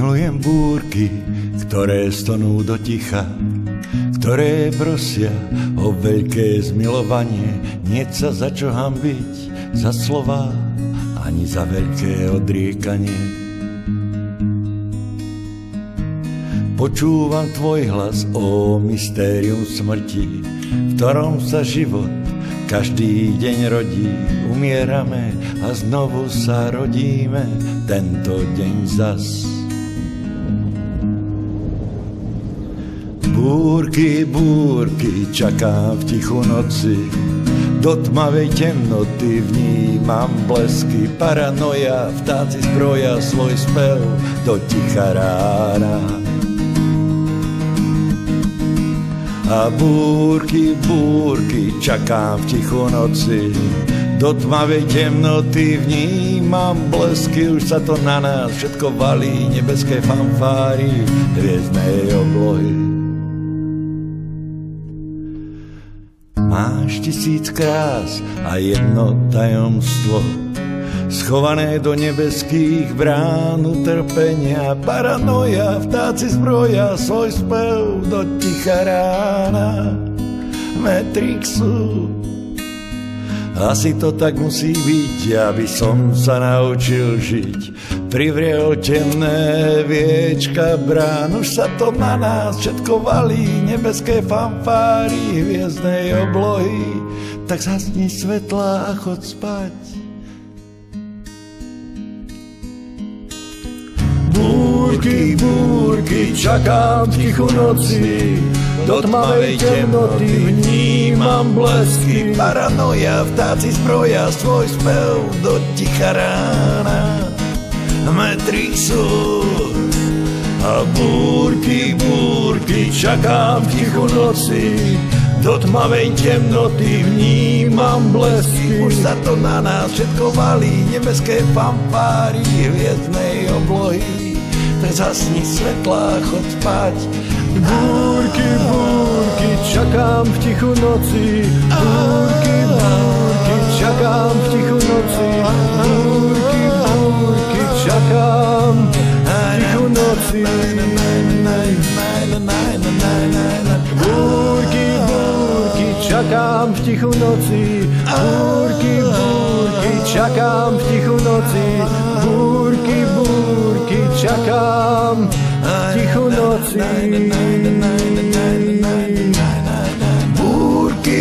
Milujem búrky, ktoré stonú do ticha, ktoré prosia o veľké zmilovanie. Niet sa za čo hanbiť, za slová, ani za veľké odriekanie. Počúvam tvoj hlas, ó mystérium smrti, v ktorom sa život každý deň rodí. Umierame a znovu sa rodíme, tento deň zas. Búrky, búrky, čakám v tichu noci, do tmavej temnoty vnímam blesky. Paranoja, vtáci zbroja svoj spev do ticha rána. A búrky, búrky, čakám v tichu noci, do tmavej temnoty vnímam blesky. Už sa to na nás všetko valí, nebeské fanfáry hviezdnej oblohy. Máš 1000 krás a jedno tajomstvo, schované do nebeských brán utrpenia. Paranoja, vtáci zbroja svoj spev do ticha rána. Matrixu, asi to tak musí byť, aby som sa naučil žiť. Privriel temné viečka brán, už sa to na nás všetko valí, nebeské fanfáry hviezdnej oblohy. Tak zhasni svetlá a chod spať. Búrky, búrky, čakám v tichu noci, do tmavej temnoty vnímam blesky. Paranoja, vtáci zbroja svoj spev do ticha rána. Matrixu, a búrky, búrky, čakám v tichu noci, do tmavej temnoty vnímam blesky. Už sa to na nás všetko valí, nebeské fanfáry hviezdnej oblohy. Tak zasni svetlá, chod spať. Búrky, búrky, čakám v tichu noci. Búrky, búrky, čakám v tichu noci. Búrky, búrky, čakám v tichu noci. Búrky, búrky, čakám v tichu noci. Búrky, búrky, čakám v tichu noci. Búrky, búrky, čakám v tichu noci. Búrky,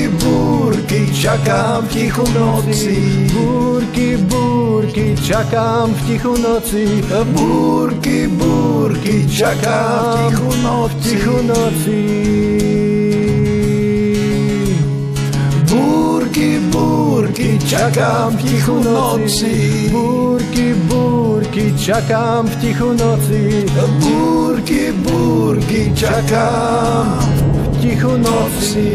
búrky, čakám v tichu noci. Búrky, búrky, čakám v tichu noci. Búrky, búrky, čakám v tichu noci. Búrky, búrky, čakám v tichu noci. Búrky, búrky, čakám v tichu noci. Búrky, búrky, čakám v tichu noci.